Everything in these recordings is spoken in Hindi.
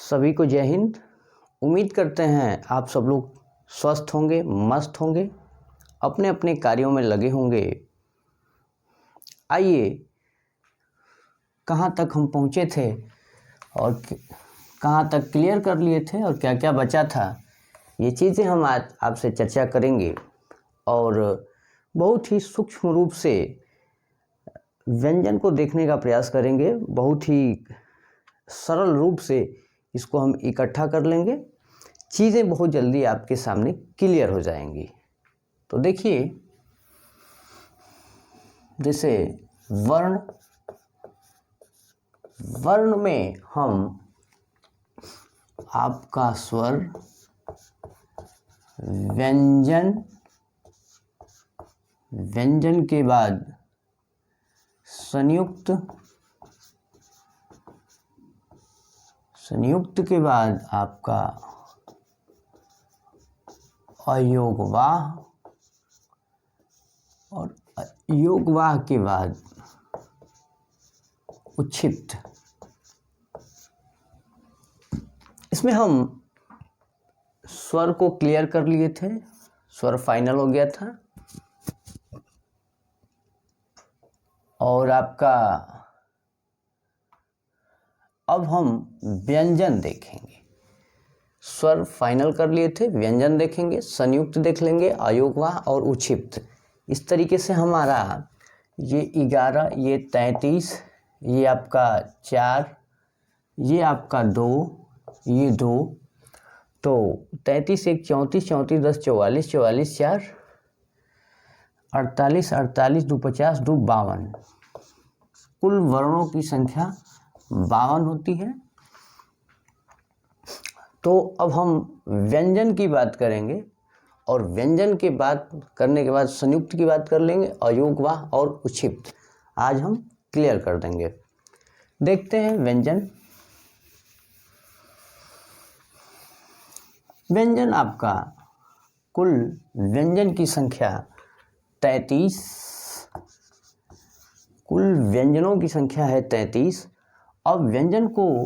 सभी को जय हिंद। उम्मीद करते हैं आप सब लोग स्वस्थ होंगे, मस्त होंगे, अपने अपने कार्यों में लगे होंगे। आइए, कहाँ तक हम पहुँचे थे और कहाँ तक क्लियर कर लिए थे और क्या क्या बचा था, ये चीज़ें हम आज आपसे चर्चा करेंगे और बहुत ही सूक्ष्म रूप से व्यंजन को देखने का प्रयास करेंगे। बहुत ही सरल रूप से इसको हम इकट्ठा कर लेंगे, चीज़ें बहुत जल्दी आपके सामने क्लियर हो जाएंगी। तो देखिए, जैसे वर्ण में हम आपका स्वर, व्यंजन के बाद संयुक्त के बाद आपका अयोगवाह और योगवाह के बाद उच्छिष्ट। इसमें हम स्वर को क्लियर कर लिए थे, स्वर फाइनल हो गया था और आपका अब हम व्यंजन देखेंगे। स्वर फाइनल कर लिए थे, व्यंजन देखेंगे, संयुक्त देख लेंगे, अयोगवाह और उच्छिष्ट। इस तरीके से हमारा ये 11, ये 33, ये आपका 4, ये आपका 2, ये 2, तो 33 1 34, 34 10 44, 44 4 48, 48 2 50, 2 52। कुल वर्णों की संख्या 52 होती है। तो अब हम व्यंजन की बात करेंगे और व्यंजन के बात करने के बाद संयुक्त की बात कर लेंगे, अयोगवाह और उच्छिष्ट आज हम क्लियर कर देंगे। देखते हैं व्यंजन आपका कुल व्यंजन की संख्या 33, कुल व्यंजनों की संख्या है 33। अब व्यंजन को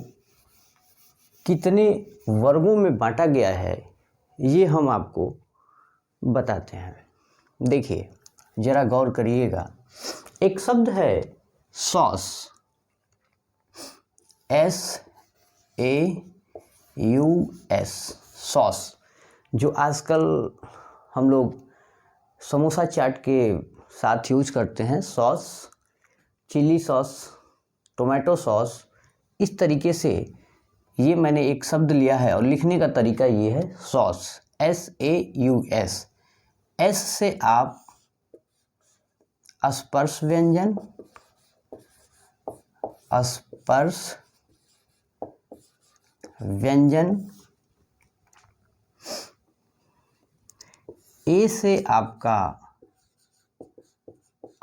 कितने वर्गों में बांटा गया है ये हम आपको बताते हैं। देखिए, जरा गौर करिएगा। एक शब्द है सॉस, SAUS, सॉस, जो आजकल हम लोग समोसा चाट के साथ यूज करते हैं। Sauce, chilli sauce, tomato sauce, इस तरीके से ये मैंने एक शब्द लिया है और लिखने का तरीका ये है सॉस, SAUS। एस से आप स्पर्श व्यंजन, ए से आपका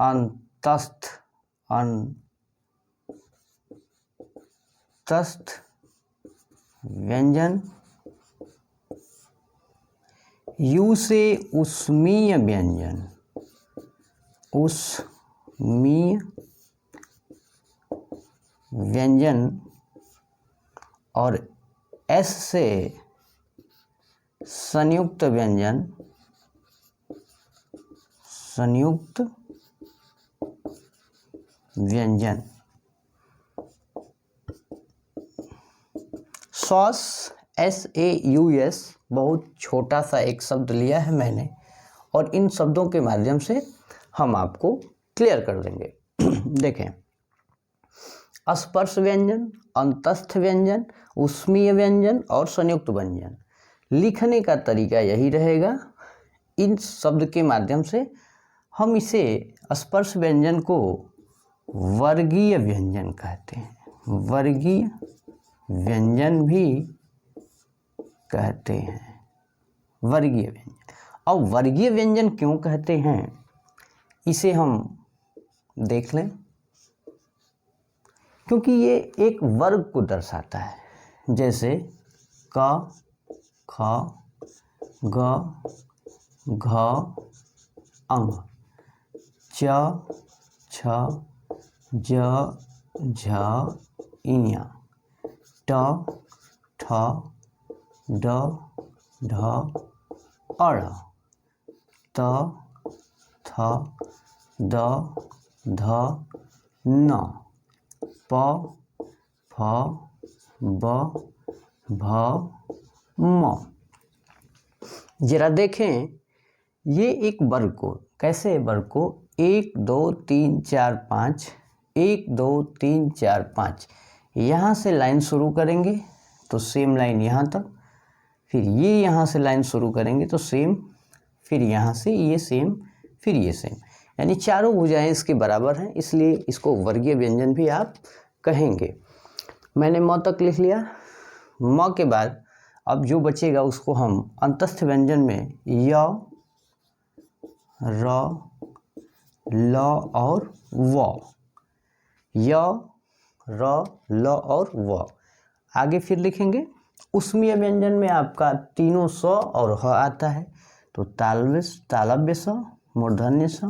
अंतस्थ व्यंजन, यू से उष्मीय व्यंजन और एस से संयुक्त व्यंजन। सॉस, SAUS, बहुत छोटा सा एक शब्द लिया है मैंने और इन शब्दों के माध्यम से हम आपको क्लियर कर देंगे। देखें, स्पर्श व्यंजन, अंतस्थ व्यंजन, उष्मीय व्यंजन और संयुक्त व्यंजन। लिखने का तरीका यही रहेगा। इन शब्द के माध्यम से हम इसे स्पर्श व्यंजन को वर्गीय व्यंजन कहते हैं, वर्गीय व्यंजन भी कहते हैं, वर्गीय व्यंजन। और वर्गीय व्यंजन क्यों कहते हैं इसे हम देख लें, क्योंकि ये एक वर्ग को दर्शाता है। जैसे क, ख, ग, घ, अंग, च, छ, ज, झ, इया, ट, ठ, ड ढ अड़ त थ द ध न प फ ब भ म। जरा देखें ये एक वर्ग को कैसे वर्ग को 1 2 3 4 5 1 2 3 4 5 यहाँ से लाइन शुरू करेंगे तो सेम लाइन यहाँ तक, फिर ये यहाँ से लाइन शुरू करेंगे तो सेम, फिर यहाँ से ये सेम, फिर ये सेम, यानी चारों भुजाएं इसके बराबर हैं, इसलिए इसको वर्गीय व्यंजन भी आप कहेंगे। मैंने म तक लिख लिया। म के बाद अब जो बचेगा उसको हम अंतस्थ व्यंजन में य र ल और व, य र ल और व आगे फिर लिखेंगे। उसमीय व्यंजन में आपका तीनों स और ह आता है, तो तालव्य स, मूर्धन्य स,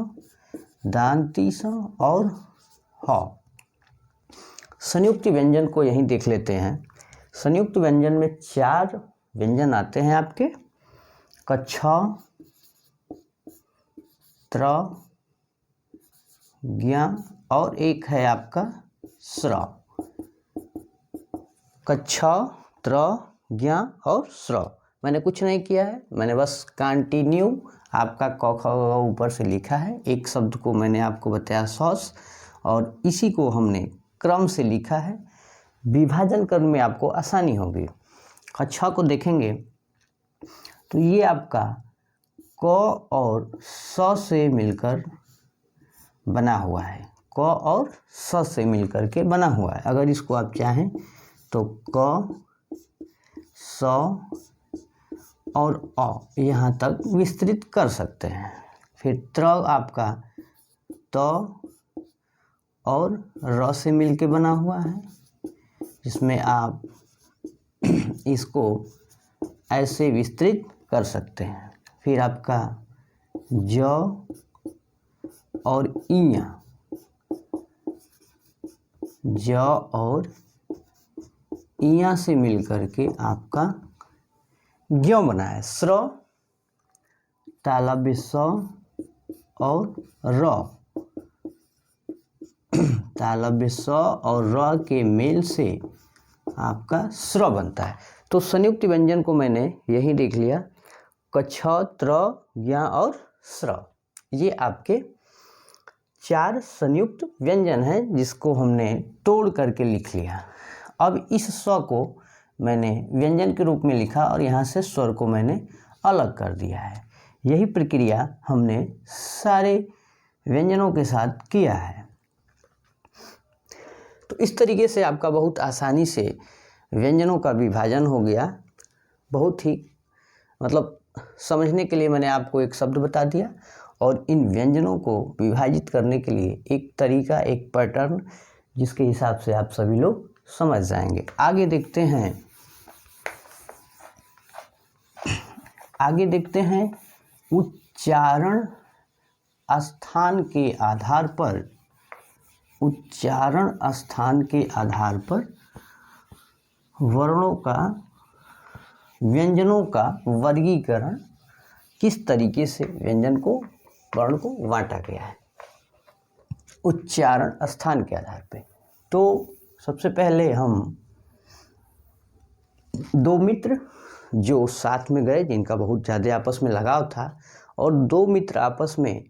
दांती स और ह। संयुक्त व्यंजन को यहीं देख लेते हैं। संयुक्त व्यंजन में 4 व्यंजन आते हैं आपके, कच्छ, त्र, ज्ञ और एक है आपका स्र। कच्छ, त्र, ज्ञ और स्र। मैंने कुछ नहीं किया है, मैंने बस कंटिन्यू आपका क ख ऊपर से लिखा है। एक शब्द को मैंने आपको बताया सॉस, और इसी को हमने क्रम से लिखा है। विभाजन करने में आपको आसानी होगी। कच्छ को देखेंगे तो ये आपका क और स से मिलकर बना हुआ है, क और स से मिलकर के बना हुआ है। अगर इसको आप चाहें तो क, स और अ यहाँ तक विस्तृत कर सकते हैं। फिर त्र आपका त और र से मिलके बना हुआ है, जिसमें आप इसको ऐसे विस्तृत कर सकते हैं। फिर आपका ज और इया, ज और इया से मिलकर के आपका ज्ञ बना है। स्र, तालव्य स और र, तालव्य स और र के मेल से आपका स्र बनता है। तो संयुक्त व्यंजन को मैंने यही देख लिया, कच्छ, त्र, ज्ञ और स्र। ये आपके 4 संयुक्त व्यंजन हैं जिसको हमने तोड़ करके लिख लिया। अब इस स को मैंने व्यंजन के रूप में लिखा और यहाँ से स्वर को मैंने अलग कर दिया है। यही प्रक्रिया हमने सारे व्यंजनों के साथ किया है। तो इस तरीके से आपका बहुत आसानी से व्यंजनों का विभाजन हो गया। बहुत ही मतलब समझने के लिए मैंने आपको एक शब्द बता दिया, और इन व्यंजनों को विभाजित करने के लिए एक तरीका, एक पैटर्न, जिसके हिसाब से आप सभी लोग समझ जाएंगे। आगे देखते हैं उच्चारण स्थान के आधार पर, उच्चारण स्थान के आधार पर वर्णों का, व्यंजनों का वर्गीकरण, किस तरीके से व्यंजन को, वर्ण को बांटा गया है उच्चारण स्थान के आधार पे। तो सबसे पहले हम 2 मित्र जो साथ में गए, जिनका बहुत ज़्यादा आपस में लगाव था, और 2 मित्र आपस में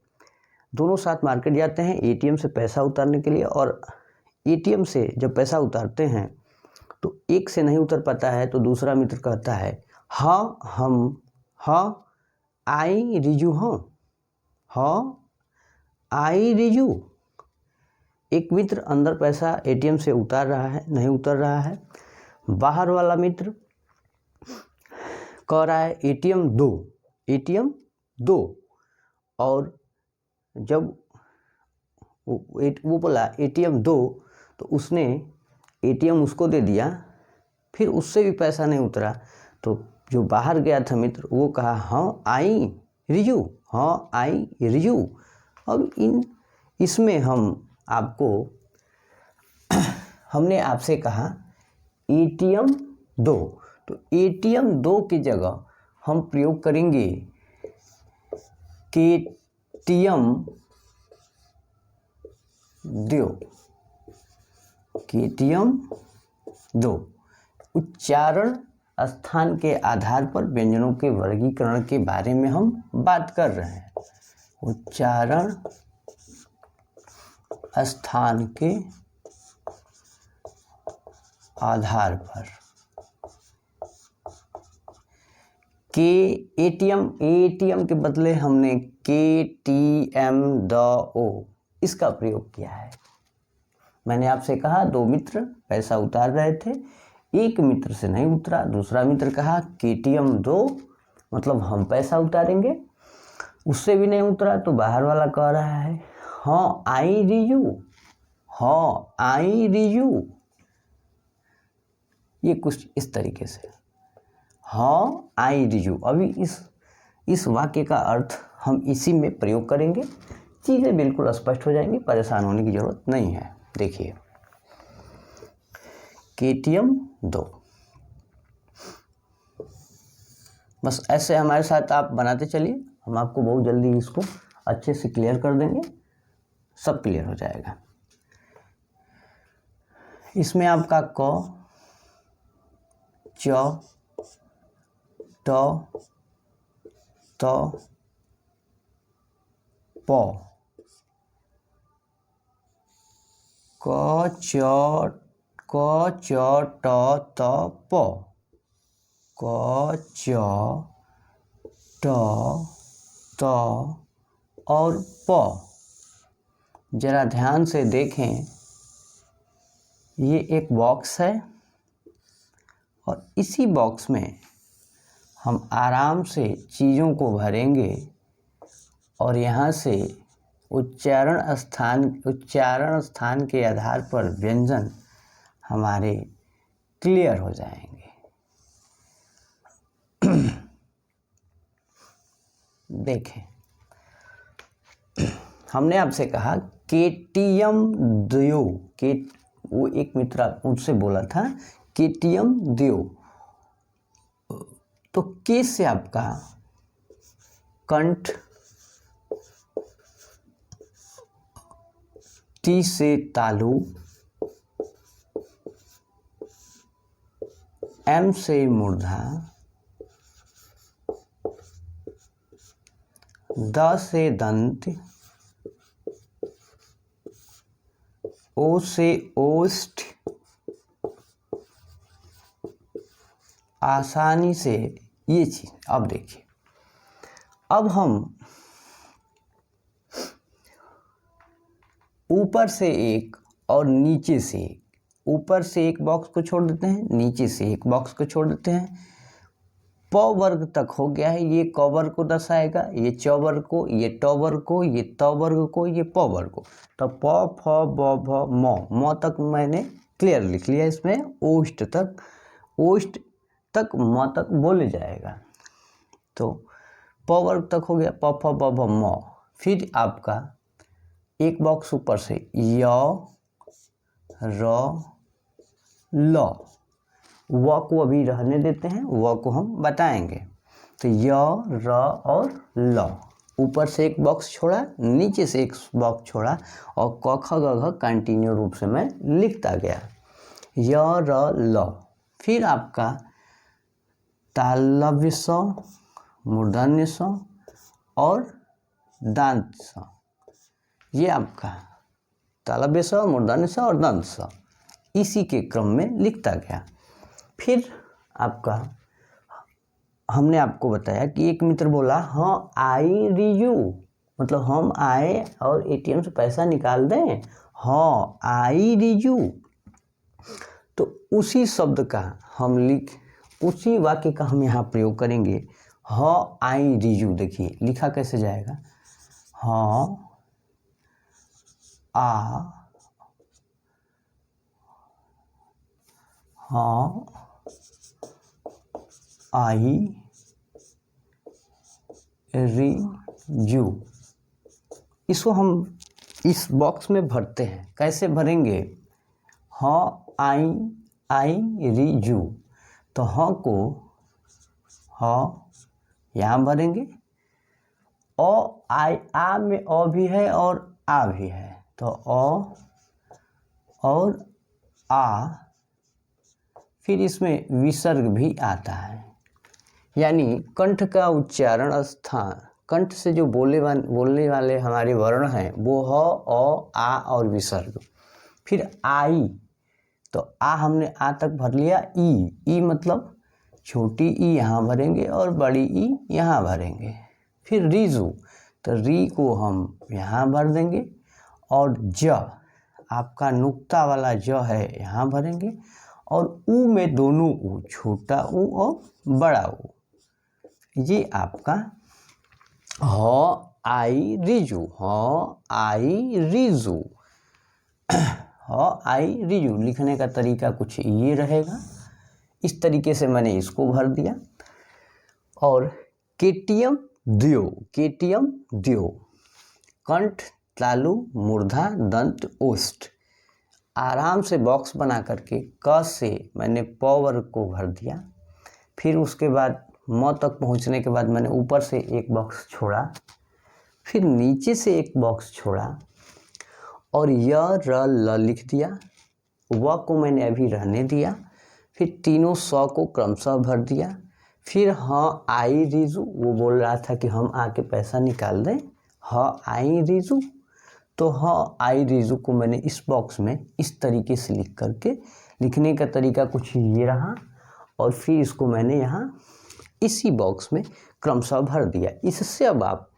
दोनों साथ मार्केट जाते हैं एटीएम से पैसा उतारने के लिए। और एटीएम से जब पैसा उतारते हैं तो एक से नहीं उतर पाता है, तो दूसरा मित्र कहता है हाँ आई रिजू, हाँ आई रिजू। एक मित्र अंदर पैसा एटीएम से उतार रहा है, नहीं उतर रहा है। बाहर वाला मित्र कह रहा है एटीएम दो, और जब वो बोला एटीएम दो, तो उसने एटीएम उसको दे दिया, फिर उससे भी पैसा नहीं उतरा, तो जो बाहर गया था मित्र वो कहा हाँ आई रिजू, हाँ आई रिजू। अब इसमें हमने आपसे कहा एटीएम दो, तो एटीएम 2 की जगह हम प्रयोग करेंगे केटीएम दो। केटीएम 2 उच्चारण स्थान के आधार पर व्यंजनों के वर्गीकरण के बारे में हम बात कर रहे हैं। उच्चारण स्थान के आधार पर के एटीएम के बदले हमने केटीएम द ओ इसका प्रयोग किया है। मैंने आपसे कहा 2 मित्र पैसा उतार रहे थे, एक मित्र से नहीं उतरा, दूसरा मित्र कहा केटीएम 2 मतलब हम पैसा उतारेंगे, उससे भी नहीं उतरा तो बाहर वाला कह रहा है हाँ आई रियू। ये कुछ इस तरीके से हाँ आई रियू। अभी इस वाक्य का अर्थ हम इसी में प्रयोग करेंगे, चीज़ें बिल्कुल स्पष्ट हो जाएंगी, परेशान होने की जरूरत नहीं है। देखिए केटीएम 2, बस ऐसे हमारे साथ आप बनाते चलिए, हम आपको बहुत जल्दी इसको अच्छे से क्लियर कर देंगे, सब क्लियर हो जाएगा। इसमें आपका क च ट त प क च ट त प क च ट त और प। जरा ध्यान से देखें, ये एक बॉक्स है और इसी बॉक्स में हम आराम से चीज़ों को भरेंगे और यहाँ से उच्चारण स्थान के आधार पर व्यंजन हमारे क्लियर हो जाएंगे। देखें, हमने आपसे कहा केटीएम दो, वो एक मित्र मुझसे बोला था केटीएम दो, तो के से आपका कंठ, टी से तालु, एम से मूर्धा, द से दंत, ओ से ओष्ठ, आसानी से ये चीज। अब देखिए, अब हम ऊपर से एक और नीचे से एक, ऊपर से एक बॉक्स को छोड़ देते हैं, नीचे से एक बॉक्स को छोड़ देते हैं, प वर्ग तक हो गया है। ये क वर्ग को दर्शाएगा, ये च वर्ग को, ये ट वर्ग को, ये त वर्ग को, ये प वर्ग को। तो प फ ब भ म तक मैंने क्लियर लिख लिया। इसमें ओष्ठ तक म तक बोले जाएगा। तो प वर्ग तक हो गया, प फ ब भ म। फिर आपका एक बॉक्स ऊपर से य र ल, व को अभी रहने देते हैं, व को हम बताएंगे। तो य र और ल, ऊपर से एक बॉक्स छोड़ा, नीचे से एक बॉक्स छोड़ा और क ख ग घ कंटिन्यू रूप से मैं लिखता गया य र ल। फिर आपका तालव्य स, मूर्धन्य स और दांत स, ये आपका तालव्य स, मूर्धन्य स और दंत स इसी के क्रम में लिखता गया। फिर आपका हमने आपको बताया कि एक मित्र बोला हाँ आई रियू, मतलब हम आए और एटीएम से पैसा निकाल दें, हाँ आई रियू। तो उसी शब्द का हम उसी वाक्य का हम यहाँ प्रयोग करेंगे, हाँ आई रियू। देखिए लिखा कैसे जाएगा, हाँ हाँ आई रियू। इसको हम इस बॉक्स में भरते हैं। कैसे भरेंगे, हाँ आई रियू। तो ह को ह यहाँ भरेंगे। आ में अ भी है और आ भी है, तो अ और आ, फिर इसमें विसर्ग भी आता है। यानी कंठ का उच्चारण स्थान, कंठ से जो बोलने वाले हमारे वर्ण हैं वो ह, अ, आ और विसर्ग। फिर आई, तो आ हमने आ तक भर लिया। ई मतलब छोटी ई यहाँ भरेंगे और बड़ी ई यहाँ भरेंगे। फिर रीजू, तो री को हम यहाँ भर देंगे और ज, आपका नुक्ता वाला ज है यहाँ भरेंगे। और ऊ में दोनों ऊ, छोटा ऊ और बड़ा ऊ, ये आपका ह आई रिजू, ह आई रिजू। ह आई रिजू लिखने का तरीका कुछ ये रहेगा। इस तरीके से मैंने इसको भर दिया। और केटीएम द्यो, केटीएम द्यो, कंठ, तालु, मूर्धा, दंत, ओष्ठ। आराम से बॉक्स बना करके क से मैंने प वर्ग को भर दिया। फिर उसके बाद म तक पहुंचने के बाद मैंने ऊपर से एक बॉक्स छोड़ा, फिर नीचे से एक बॉक्स छोड़ा और य र ल लिख दिया। व को मैंने अभी रहने दिया। फिर तीनों स को क्रमशः भर दिया। फिर ह आई रिजू, वो बोल रहा था कि हम आके पैसा निकाल दें, ह आई रिजू, तो ह आई रिजू को मैंने इस बॉक्स में इस तरीके से लिख करके, लिखने का तरीका कुछ ये रहा। और फिर इसको मैंने यहाँ इसी बॉक्स में क्रमशः भर दिया। इससे अब आप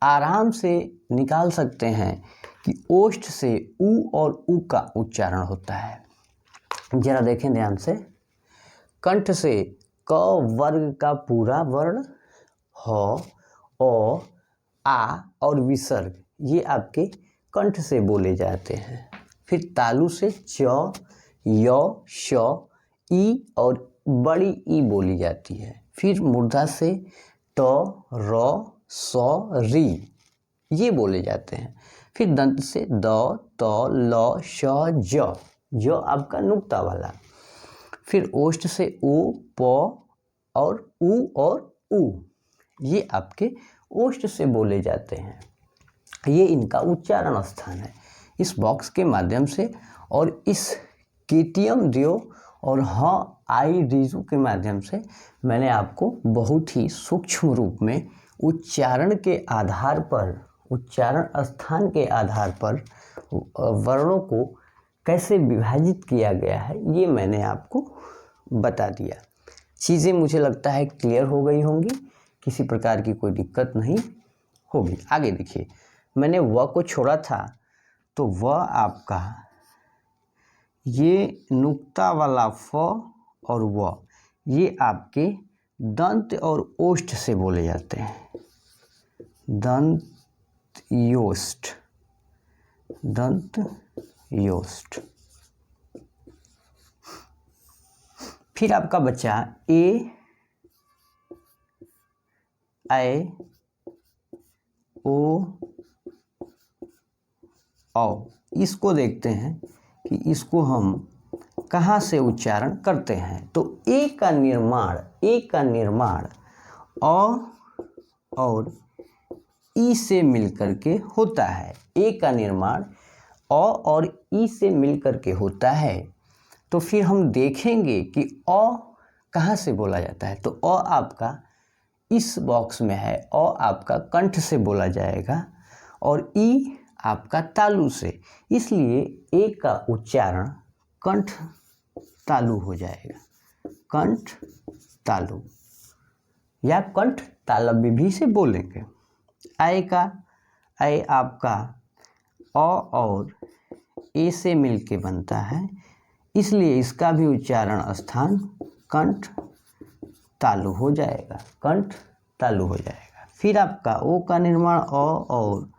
आराम से निकाल सकते हैं कि ओष्ठ से ऊ और ऊ का उच्चारण होता है। जरा देखें ध्यान से। कंठ से क वर्ग का पूरा वर्ण, ह, ओ, आ और विसर्ग, ये आपके कंठ से बोले जाते हैं। फिर तालु से च, य, श, ई और बड़ी ई बोली जाती है। फिर मूर्धा से ट, र, स, री, ये बोले जाते हैं। फिर दंत से द, त, ल, श, ज, जो आपका नुक्ता वाला। फिर ओष्ठ से ओ, प और ऊ, ये आपके ओष्ठ से बोले जाते हैं। ये इनका उच्चारण स्थान है। इस बॉक्स के माध्यम से और इस केटीएम द्यो और ह आई रिजू के माध्यम से मैंने आपको बहुत ही सूक्ष्म रूप में उच्चारण के आधार पर, उच्चारण स्थान के आधार पर वर्णों को कैसे विभाजित किया गया है, ये मैंने आपको बता दिया। चीज़ें मुझे लगता है क्लियर हो गई होंगी, किसी प्रकार की कोई दिक्कत नहीं होगी। आगे देखिए, मैंने व को छोड़ा था, तो व आपका ये नुक्ता वाला फ और व, ये आपके दंत और ओष्ठ से बोले जाते हैं। दंत योष्ठ, दंत योष्ठ। फिर आपका बचा ए, ऐ, ओ, औ। इसको देखते हैं कि इसको हम कहाँ से उच्चारण करते हैं। तो ए का निर्माण अ और ई से मिलकर के होता है। ए का निर्माण अ और ई से मिलकर के होता है। तो फिर हम देखेंगे कि अ कहाँ से बोला जाता है। तो अ आपका इस बॉक्स में है, अ आपका कंठ से बोला जाएगा और ई आपका तालु से, इसलिए ए का उच्चारण कंठ तालु हो जाएगा। कंठ तालु या कंठ तालव्य भी से बोलेंगे। ऐ आपका अ और ए से मिलके बनता है, इसलिए इसका भी उच्चारण स्थान कंठ तालु हो जाएगा। कंठ तालु हो जाएगा। फिर आपका ओ का निर्माण अ और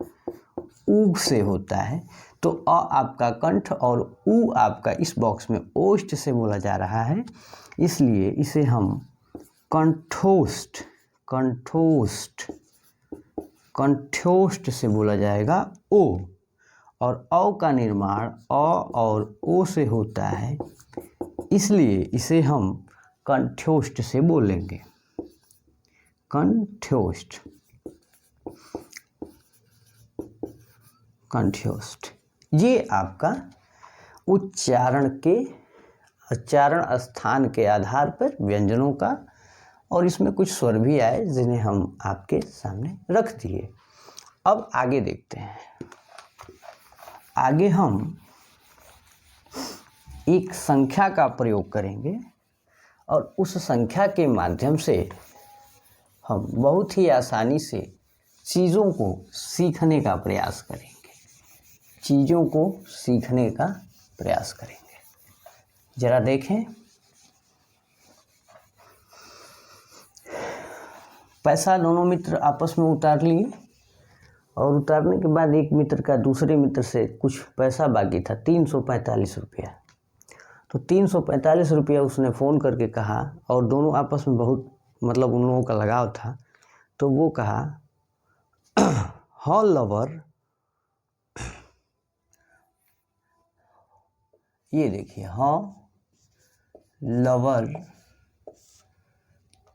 ऊ से होता है। तो अ आपका कंठ और ऊ आपका इस बॉक्स में ओष्ठ से बोला जा रहा है, इसलिए इसे हम कंठोष्ठ, कंठोष्ठ, कंठोष्ठ से बोला जाएगा ओ। और औ का निर्माण अ और ओ से होता है, इसलिए इसे हम कंठ्योष्ट से बोलेंगे, कंठ्योष्ट, कंठ्योष्ट। ये आपका उच्चारण स्थान के आधार पर व्यंजनों का, और इसमें कुछ स्वर भी आए जिन्हें हम आपके सामने रख दिए। अब आगे देखते हैं। आगे हम एक संख्या का प्रयोग करेंगे और उस संख्या के माध्यम से हम बहुत ही आसानी से चीज़ों को सीखने का प्रयास करेंगे, चीज़ों को सीखने का प्रयास करेंगे। जरा देखें, पैसा दोनों मित्र आपस में उतार लिए और उतारने के बाद एक मित्र का दूसरे मित्र से कुछ पैसा बाकी था, 345 रुपया। तो 345 रुपया उसने फ़ोन करके कहा, और दोनों आपस में बहुत मतलब उन लोगों का लगाव था, तो वो कहा, हाँ लवर, ये देखिए, हाँ लवर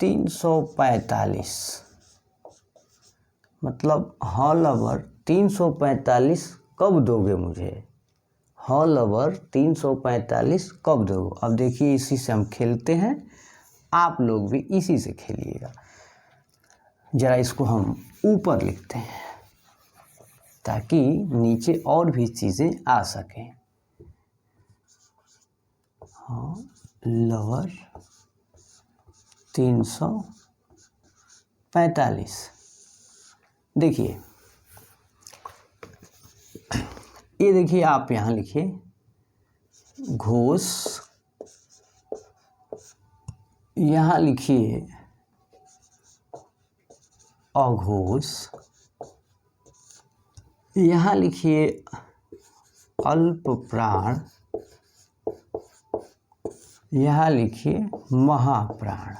345, मतलब हाँ लवर 345 कब दोगे मुझे, हाँ लवर 345 कब दोगे। अब देखिए, इसी से हम खेलते हैं, आप लोग भी इसी से खेलिएगा। जरा इसको हम ऊपर लिखते हैं ताकि नीचे और भी चीज़ें आ सकें। हाँ लवर 345। देखिए, ये देखिए, आप यहाँ लिखिए घोष, यहाँ लिखिए अघोष, यहाँ लिखिए अल्प प्राण, यहाँ लिखिए महाप्राण,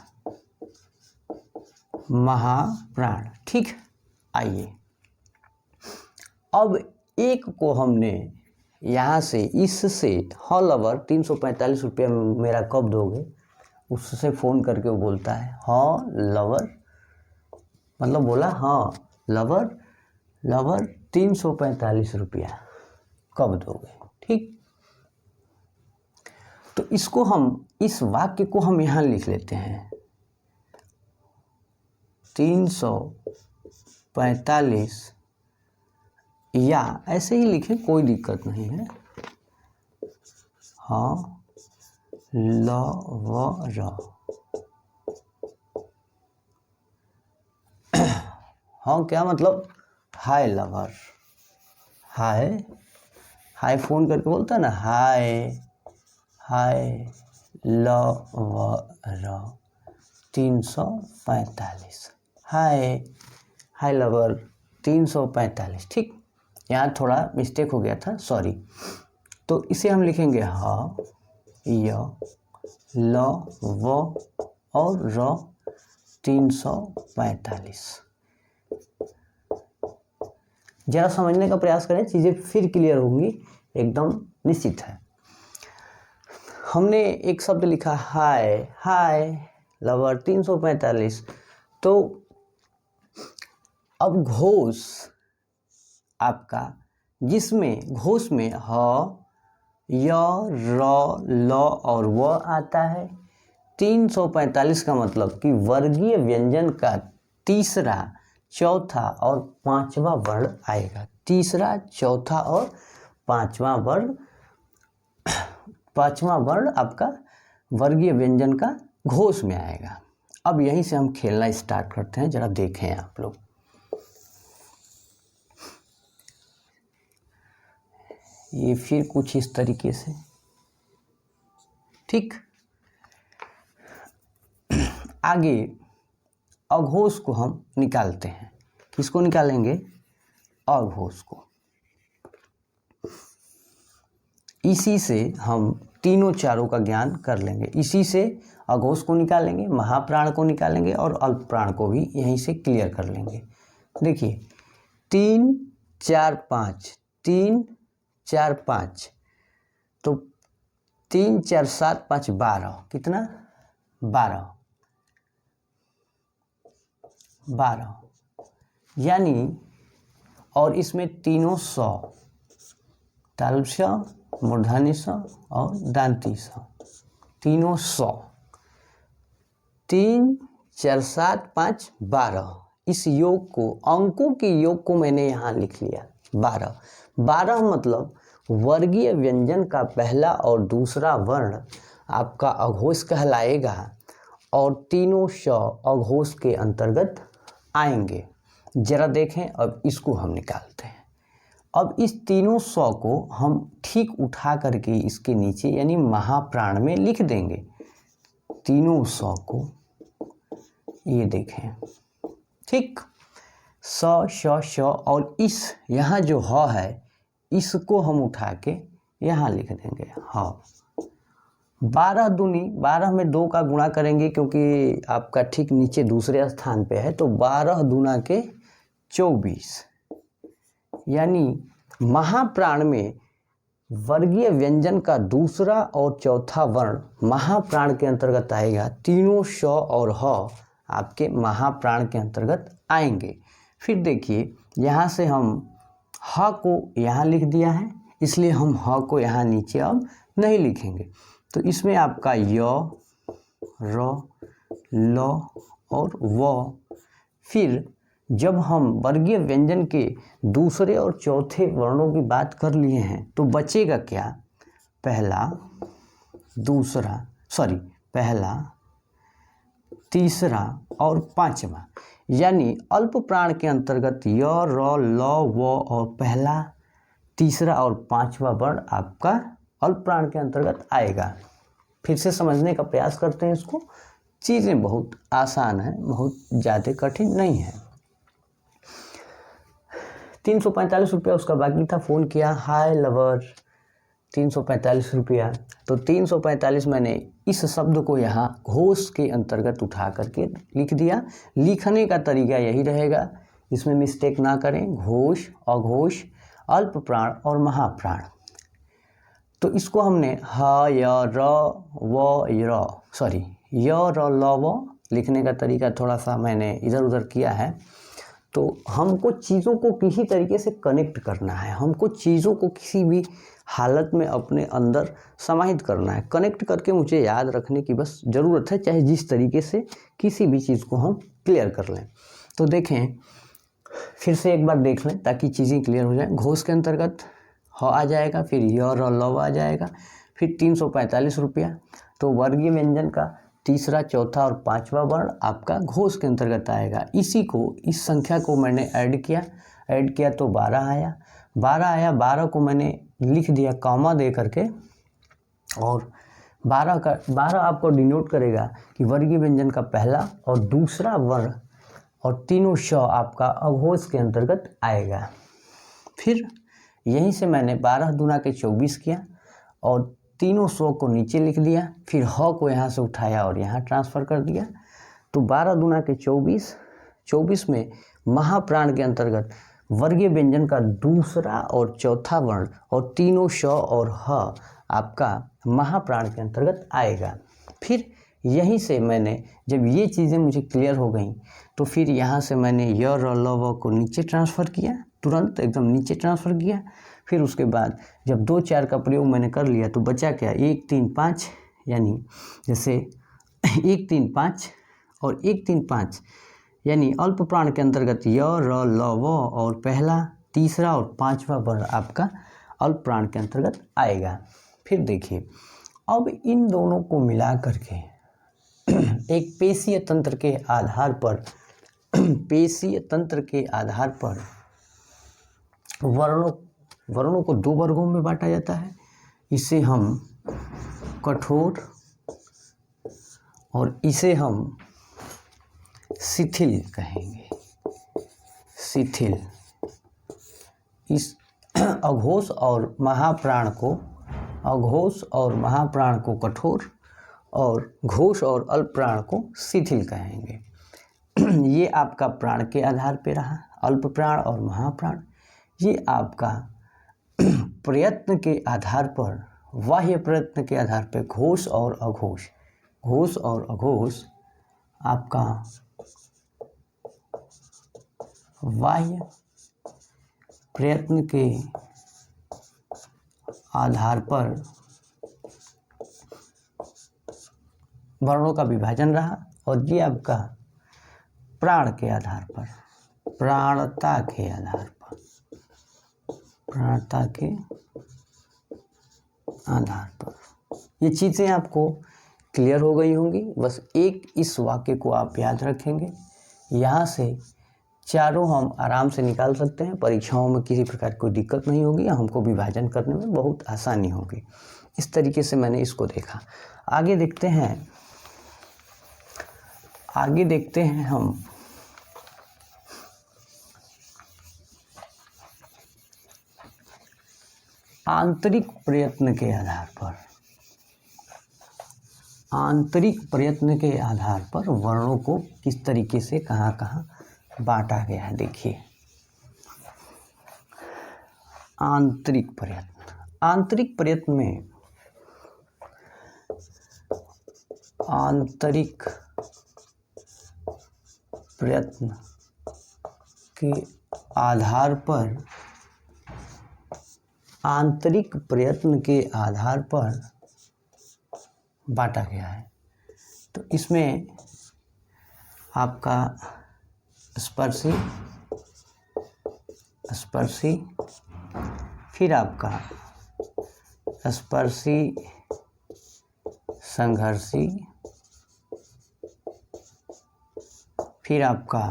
महाप्राण। ठीक, आइए अब एक को हमने यहाँ से, इससे हाँ लवर 345 रुपया मेरा कब दोगे, उससे फ़ोन करके वो बोलता है हाँ लवर, मतलब बोला हाँ लवर 345 रुपया कब दोगे। ठीक, तो इसको हम, इस वाक्य को हम यहाँ लिख लेते हैं 345, या ऐसे ही लिखें, कोई दिक्कत नहीं है। हाँ लवर, हाँ क्या मतलब, हाय लवर, हाय, हाय फ़ोन करके बोलता है ना, हाय लवर 345, हाय लवर 345। ठीक, यहाँ थोड़ा मिस्टेक हो गया था, सॉरी। तो इसे हम लिखेंगे हाँ य ल व और र 345। जरा समझने का प्रयास करें, चीज़ें फिर क्लियर होंगी, एकदम निश्चित है। हमने एक शब्द लिखा हाय लवर 345, तो अब घोष आपका, जिसमें घोष में ह य र ल और व आता है। 345 का मतलब कि वर्गीय व्यंजन का तीसरा, चौथा और पांचवा वर्ण आएगा। तीसरा, चौथा और पांचवा वर्ण आपका वर्गीय व्यंजन का घोष में आएगा। अब यहीं से हम खेलना स्टार्ट करते हैं, जरा देखें आप लोग। ये फिर कुछ इस तरीके से, ठीक। आगे अघोष को हम निकालते हैं। किसको निकालेंगे? अघोष को। इसी से हम तीनों चारों का ज्ञान कर लेंगे। इसी से अघोष को निकालेंगे, महाप्राण को निकालेंगे और अल्प प्राण को भी यहीं से क्लियर कर लेंगे। देखिए 3 4 5, 3 4 5, तो 3 4 7 5 12, कितना 12 12 यानी, और इसमें तीनों 100, तालव्य स, मूर्धन्य स और दांती स, तीनों 100। 3 4 7 5 12, इस योग को, अंकों के योग को मैंने यहाँ लिख लिया 12। 12 मतलब वर्गीय व्यंजन का पहला और दूसरा वर्ण आपका अघोष कहलाएगा और तीनों श अघोष के अंतर्गत आएंगे। जरा देखें, अब इसको हम निकालते हैं। अब इस तीनों 100 को हम ठीक उठा करके इसके नीचे यानी महाप्राण में लिख देंगे। तीनों 100 को ये देखें, ठीक, स श श, और इस यहाँ जो ह है इसको हम उठा के यहाँ लिख देंगे ह। 12 दूनी, 12 में 2 का गुणा करेंगे क्योंकि आपका ठीक नीचे दूसरे स्थान पे है, तो 12 दूना के 24, यानी महाप्राण में वर्गीय व्यंजन का दूसरा और चौथा वर्ण महाप्राण के अंतर्गत आएगा। तीनों श और ह आपके महाप्राण के अंतर्गत आएंगे। फिर देखिए, यहाँ से हम ह को यहाँ लिख दिया है, इसलिए हम ह को यहाँ नीचे अब नहीं लिखेंगे। तो इसमें आपका य, र, ल और व। फिर जब हम वर्गीय व्यंजन के दूसरे और चौथे वर्णों की बात कर लिए हैं तो बचेगा क्या? पहला, दूसरा, पहला, तीसरा और पांचवा, यानी अल्प प्राण के अंतर्गत य, र, ल, व और पहला, तीसरा और पांचवा वर्ण आपका अल्प प्राण के अंतर्गत आएगा। फिर से समझने का प्रयास करते हैं इसको। चीज़ें बहुत आसान हैं, बहुत ज़्यादा कठिन नहीं है। 345 रुपया उसका बाकी था। फ़ोन किया, हाय लवर, 345 रुपया। तो 345 मैंने इस शब्द को यहाँ घोष के अंतर्गत उठा करके लिख दिया। लिखने का तरीका यही रहेगा, इसमें मिस्टेक ना करें। घोष, अघोष, अल्प प्राण और महाप्राण। तो इसको हमने ह, य, र, व, य, र, ल, व लिखने का तरीका थोड़ा सा मैंने इधर उधर किया है। तो हमको चीज़ों को किसी तरीके से कनेक्ट करना है, हमको चीज़ों को किसी भी हालत में अपने अंदर समाहित करना है। कनेक्ट करके मुझे याद रखने की बस ज़रूरत है, चाहे जिस तरीके से किसी भी चीज़ को हम क्लियर कर लें। तो देखें, फिर से एक बार देख लें ताकि चीज़ें क्लियर हो जाए। घोष के अंतर्गत ह आ जाएगा, फिर य, र, ल आ जाएगा, फिर 345 रुपया। तो वर्गीय व्यंजन का तीसरा, चौथा और पांचवा वर्ण आपका घोष के अंतर्गत आएगा। इसी को, इस संख्या को मैंने ऐड किया तो 12 आया। 12 को मैंने लिख दिया कॉमा दे करके, और 12 आपको डिनोट करेगा कि वर्गीय व्यंजन का पहला और दूसरा वर्ण और तीनों श आपका अघोष के अंतर्गत आएगा। फिर यहीं से मैंने 12 दूना के 24 किया और तीनों 100 को नीचे लिख दिया। फिर ह को यहाँ से उठाया और यहाँ ट्रांसफ़र कर दिया। तो 12 दूना के 24, 24 में महाप्राण के अंतर्गत वर्गीय व्यंजन का दूसरा और चौथा वर्ण और तीनों श और ह आपका महाप्राण के अंतर्गत आएगा। फिर यहीं से मैंने, जब ये चीज़ें मुझे क्लियर हो गई, तो फिर यहाँ से मैंने य, र, ल, व को नीचे ट्रांसफ़र किया, तुरंत एकदम नीचे ट्रांसफ़र किया। फिर उसके बाद जब 2 4 का प्रयोग मैंने कर लिया तो बचा क्या? 1 3 5, यानी जैसे 1 3 5 और 1 3 5, यानी अल्प प्राण के अंतर्गत य, र, ल, व और पहला, तीसरा और पांचवा वर्ण आपका अल्प प्राण के अंतर्गत आएगा। फिर देखिए, अब इन दोनों को मिला करके एक पेशीय तंत्र के आधार पर वर्णों को 2 वर्गों में बांटा जाता है। इसे हम कठोर और इसे हम शिथिल कहेंगे। शिथिल, इस अघोष और महाप्राण को कठोर और घोष और अल्प प्राण को शिथिल कहेंगे। ये आपका प्राण के आधार पे रहा, अल्प प्राण और महाप्राण। ये आपका प्रयत्न के आधार पर, बाह्य प्रयत्न के आधार पर घोष और अघोष घोष और अघोष आपका बाह्य प्रयत्न के आधार पर वर्णों का विभाजन रहा, और ये आपका प्राण के आधार पर, प्राणता के आधार पर, प्राणता के आधार पर ये चीज़ें आपको क्लियर हो गई होंगी। बस एक इस वाक्य को आप याद रखेंगे, यहाँ से चारों हम आराम से निकाल सकते हैं। परीक्षाओं में किसी प्रकार की कोई दिक्कत नहीं होगी, हमको विभाजन करने में बहुत आसानी होगी। इस तरीके से मैंने इसको देखा। आगे देखते हैं हम आंतरिक प्रयत्न के आधार पर, आंतरिक प्रयत्न के आधार पर वर्णों को किस तरीके से कहाँ कहाँ बांटा गया है। देखिए, आंतरिक प्रयत्न, आंतरिक प्रयत्न में आंतरिक प्रयत्न के आधार पर, आंतरिक प्रयत्न के आधार पर बांटा गया है। तो इसमें आपका स्पर्शी, स्पर्शी, फिर आपका स्पर्शी संघर्षी, फिर आपका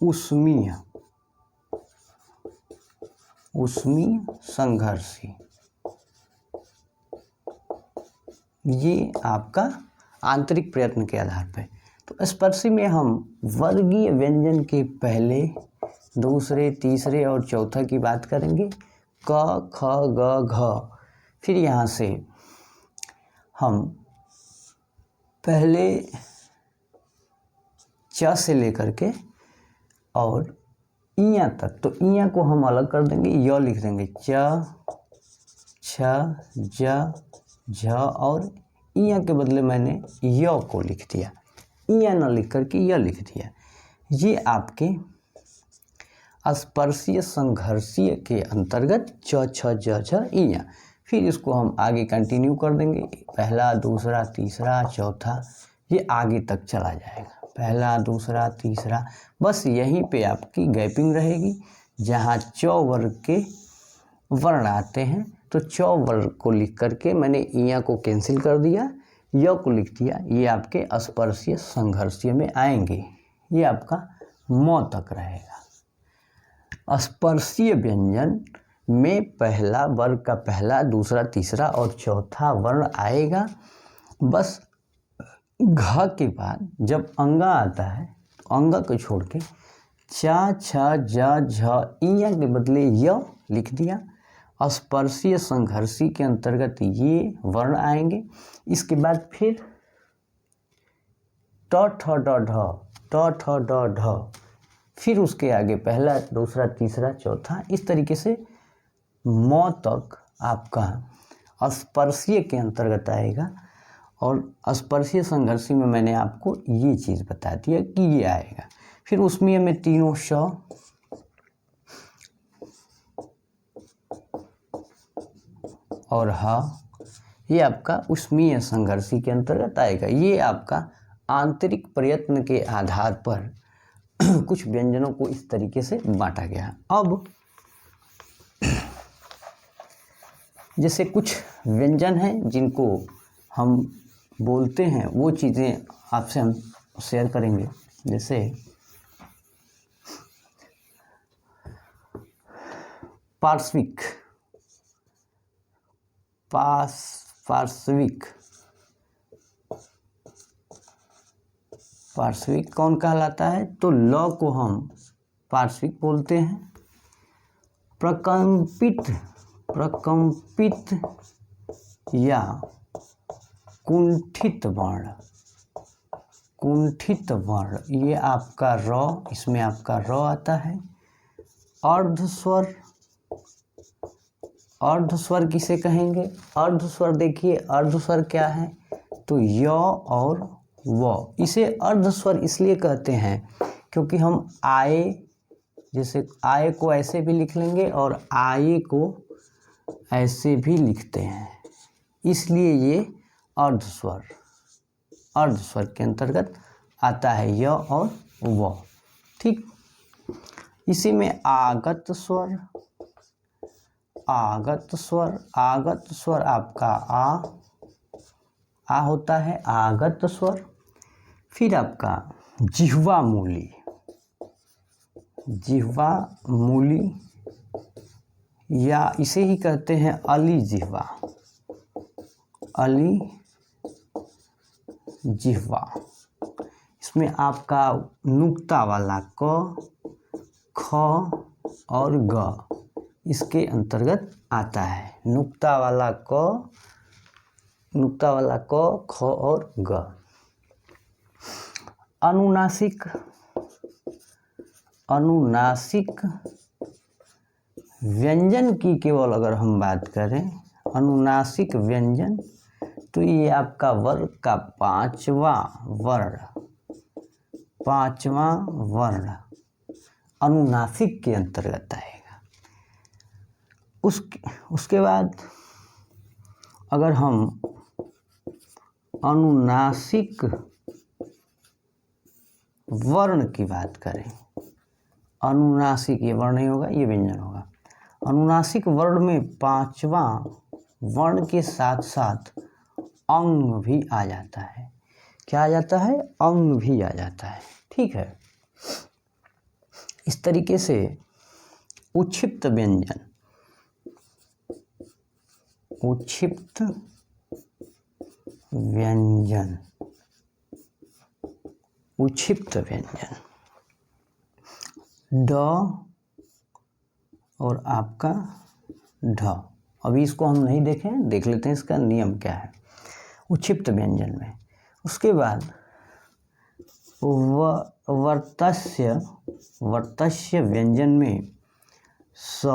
उष्मीय, उष्मीय संघर्षी, ये आपका आंतरिक प्रयत्न के आधार पर। तो स्पर्शी में हम वर्गीय व्यंजन के पहले, दूसरे, तीसरे और चौथा की बात करेंगे। क, ख, ग, घ। फिर यहाँ से हम पहले च से लेकर के और इया तक, तो इया को हम अलग कर देंगे, य लिख देंगे। च, छ, ज, झ, और इया के बदले मैंने य को लिख दिया, इया न लिख करके य लिख दिया। ये आपके स्पर्शीय संघर्षीय के अंतर्गत च, छ, ज, झ, इया। फिर इसको हम आगे कंटिन्यू कर देंगे, पहला, दूसरा, तीसरा, चौथा, ये आगे तक चला जाएगा। पहला, दूसरा, तीसरा, बस यहीं पे आपकी गैपिंग रहेगी। जहाँ च वर्ग के वर्ण आते हैं तो च वर्ग को लिख करके मैंने इया को कैंसिल कर दिया, य को लिख दिया। ये आपके स्पर्शीय संघर्षीय में आएंगे, ये आपका म तक रहेगा। स्पर्शीय व्यंजन में पहला वर्ग का पहला, दूसरा, तीसरा और चौथा वर्ण आएगा। बस घ के बाद जब अंगा आता है तो अंगा को छोड़ के चा, छ, ज, झ, इया के बदले य लिख दिया। स्पर्शीय संघर्षी के अंतर्गत ये वर्ण आएंगे। इसके बाद फिर ट, ठ, ड, ढ, ट, ठ, ड, ढ, फिर उसके आगे पहला, दूसरा, तीसरा, चौथा, इस तरीके से म तक आपका स्पर्शीय के अंतर्गत आएगा। और स्पर्शीय संघर्षी में मैंने आपको ये चीज़ बता दिया कि ये आएगा। फिर उसमें हमें तीनों श और ह, ये आपका उष्मीय संघर्षी के अंतर्गत आएगा। ये आपका आंतरिक प्रयत्न के आधार पर कुछ व्यंजनों को इस तरीके से बांटा गया। अब जैसे कुछ व्यंजन हैं जिनको हम बोलते हैं, वो चीज़ें आपसे हम शेयर करेंगे। जैसे पार्श्विक, पार्श्विक, पार्श्विक कौन कहलाता है? तो ल को हम पार्श्विक बोलते हैं। प्रकंपित, प्रकंपित या कुंठित वर्ण, कुंठित वर्ण, ये आपका र, इसमें आपका र आता है। अर्धस्वर, अर्धस्वर किसे कहेंगे? अर्धस्वर देखिए, अर्धस्वर क्या है? तो य और व। इसे अर्धस्वर इसलिए कहते हैं क्योंकि हम आए, जैसे आए को ऐसे भी लिख लेंगे और आए को ऐसे भी लिखते हैं, इसलिए ये अर्धस्वर के अंतर्गत आता है, य और व। ठीक, इसी में आगत स्वर आपका आ होता है, आगत स्वर। फिर आपका जिह्वा मूली या इसे ही कहते हैं अली जिह्वा। इसमें आपका नुक्ता वाला क, ख और ग इसके अंतर्गत आता है। नुक्ता वाला क, ख और ग। अनुनासिक व्यंजन की केवल अगर हम बात करें, अनुनासिक व्यंजन, तो ये आपका वर्ग का पांचवा वर्ण अनुनासिक के अंतर्गत आएगा। उसके बाद अगर हम अनुनासिक वर्ण की बात करें, अनुनासिक ये वर्ण नहीं होगा, ये व्यंजन होगा। अनुनासिक वर्ण में पांचवा वर्ण के साथ साथ अंग भी आ जाता है। क्या आ जाता है? अंग भी आ जाता है। ठीक है, इस तरीके से उक्षिप्त व्यंजन ड और आपका ढ। अभी इसको हम नहीं देख लेते हैं इसका नियम क्या है उक्षिप्त व्यंजन में। उसके बाद वर्तस्य व्यंजन में स,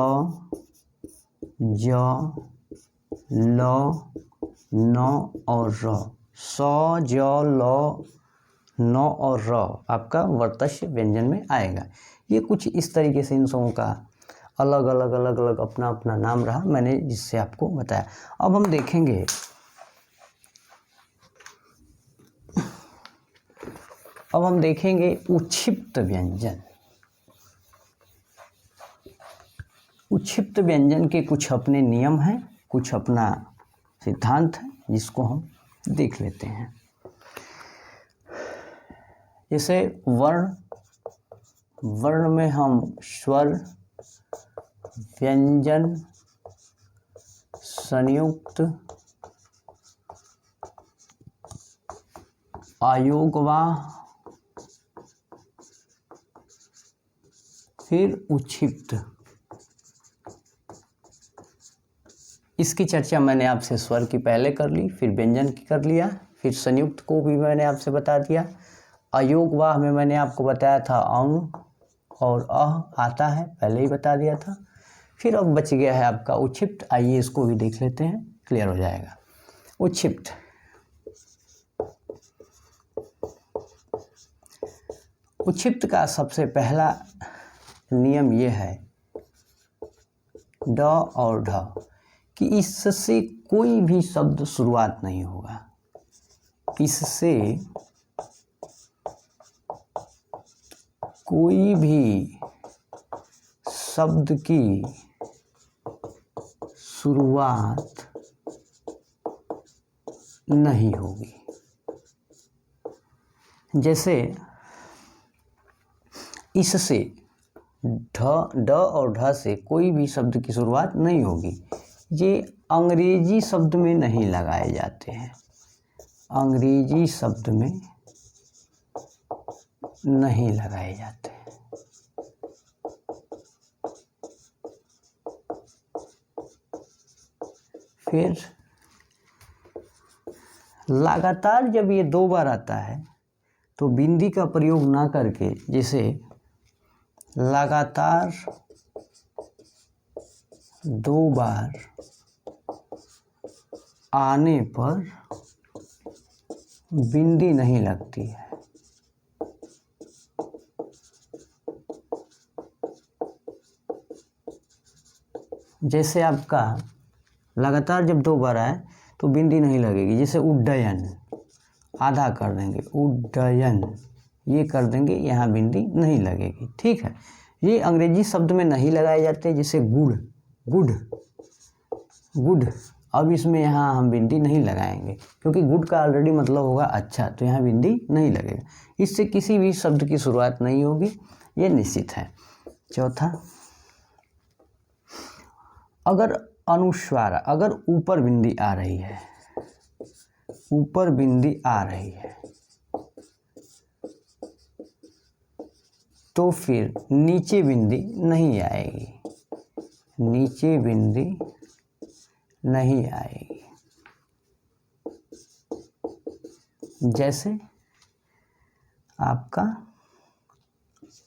ज, ल, न और र। स, ज, ल, न और र आपका वर्तस्य व्यंजन में आएगा। ये कुछ इस तरीके से इन सबों का अलग अलग अपना अपना नाम रहा, मैंने जिससे आपको बताया। अब हम देखेंगे उक्षिप्त व्यंजन। उक्षिप्त व्यंजन के कुछ अपने नियम हैं, कुछ अपना सिद्धांत है, जिसको हम देख लेते हैं। जैसे वर्ण में हम स्वर, व्यंजन, संयुक्त, अयोगवाह, फिर उक्षिप्त। इसकी चर्चा मैंने आपसे स्वर की पहले कर ली, फिर व्यंजन की कर लिया, फिर संयुक्त को भी मैंने आपसे बता दिया। अयोगवाह में मैंने आपको बताया था अंग और अह आता है, पहले ही बता दिया था। फिर अब बच गया है आपका उक्षिप्त। आइए इसको भी देख लेते हैं, क्लियर हो जाएगा। उक्षिप्त का सबसे पहला नियम ये है ड और ढ कि इससे कोई भी शब्द शुरुआत नहीं होगा। इससे कोई भी शब्द की शुरुआत नहीं होगी। जैसे इससे ड और ढ से कोई भी शब्द की शुरुआत नहीं होगी। ये अंग्रेजी शब्द में नहीं लगाए जाते हैं, अंग्रेजी शब्द में नहीं लगाए जाते हैं। फिर लगातार जब ये दो बार आता है तो बिंदी का प्रयोग ना करके, जैसे लगातार 2 बार आने पर बिंदी नहीं लगती है। जैसे आपका लगातार जब 2 बार आए तो बिंदी नहीं लगेगी। जैसे उड्डयन, आधा कर देंगे उड्डयन, ये कर देंगे, यहाँ बिंदी नहीं लगेगी। ठीक है, ये अंग्रेजी शब्द में नहीं लगाए जाते। जैसे गुड, गुड, गुड, अब इसमें यहाँ हम बिंदी नहीं लगाएंगे क्योंकि गुड का ऑलरेडी मतलब होगा अच्छा, तो यहाँ बिंदी नहीं लगेगा। इससे किसी भी शब्द की शुरुआत नहीं होगी, ये निश्चित है। चौथा, अगर अनुस्वार, अगर ऊपर बिंदी आ रही है, ऊपर बिंदी आ रही है तो फिर नीचे बिंदी नहीं आएगी, नीचे बिंदी नहीं आएगी। जैसे आपका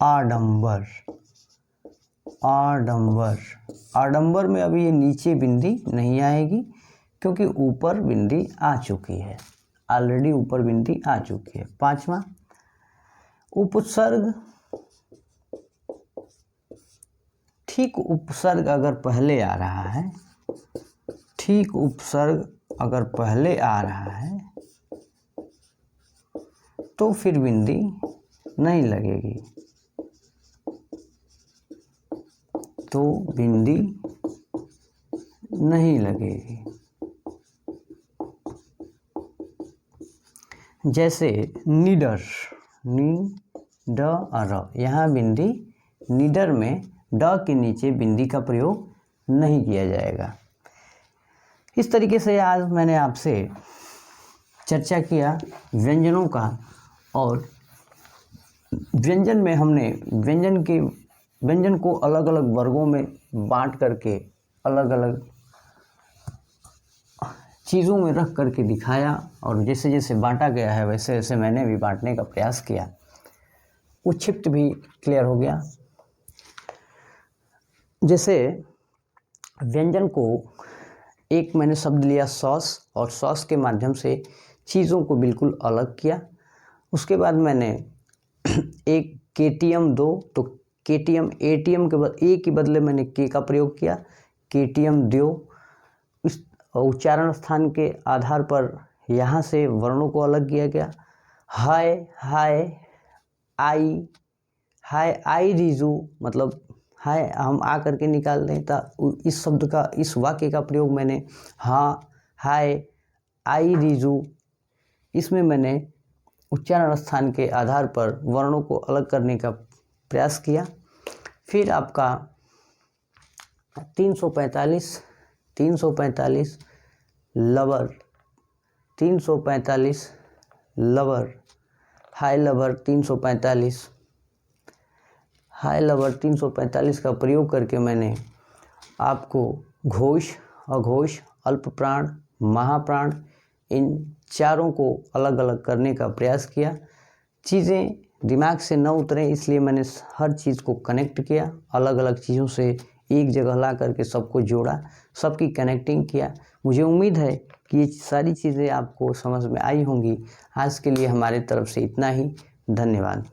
आडंबर, आडंबर, आडंबर में अभी ये नीचे बिंदी नहीं आएगी क्योंकि ऊपर बिंदी आ चुकी है, ऑलरेडी ऊपर बिंदी आ चुकी है। पांचवा, उपसर्ग, ठीक उपसर्ग अगर पहले आ रहा है, ठीक उपसर्ग अगर पहले आ रहा है तो फिर बिंदी नहीं लगेगी, तो बिंदी नहीं लगेगी। जैसे निडर, निडर, यहाँ बिंदी, निडर में ड के नीचे बिंदी का प्रयोग नहीं किया जाएगा। इस तरीके से आज मैंने आपसे चर्चा किया व्यंजनों का, और व्यंजन में हमने व्यंजन को अलग अलग वर्गों में बांट करके, अलग अलग चीज़ों में रख करके दिखाया, और जैसे जैसे बांटा गया है वैसे वैसे मैंने भी बांटने का प्रयास किया। उच्छिष्ट भी क्लियर हो गया। जैसे व्यंजन को एक मैंने शब्द लिया सॉस, और सॉस के माध्यम से चीज़ों को बिल्कुल अलग किया। उसके बाद मैंने एक केटीएम दो, तो केटीएम एटीएम के ए के बदले मैंने के का प्रयोग किया, केटीएम दो। इस उच्चारण स्थान के आधार पर यहाँ से वर्णों को अलग किया गया। हाय, हाय, आई, हाय आई रिजू, मतलब हाय हम आ करके निकाल दें, तो इस शब्द का, इस वाक्य का प्रयोग मैंने हाँ, हाय, आई रिजू, इसमें मैंने उच्चारण स्थान के आधार पर वर्णों को अलग करने का प्रयास किया। फिर आपका 345 लवर, 345 लवर, हाय लवर 345, हाय लवर 345 का प्रयोग करके मैंने आपको घोष, अघोष, अल्प प्राण, महाप्राण, इन चारों को अलग अलग करने का प्रयास किया। चीज़ें दिमाग से न उतरें इसलिए मैंने हर चीज़ को कनेक्ट किया, अलग अलग चीज़ों से एक जगह ला करके सबको जोड़ा, सबकी कनेक्टिंग किया। मुझे उम्मीद है कि ये सारी चीज़ें आपको समझ में आई होंगी। आज के लिए हमारे तरफ से इतना ही, धन्यवाद।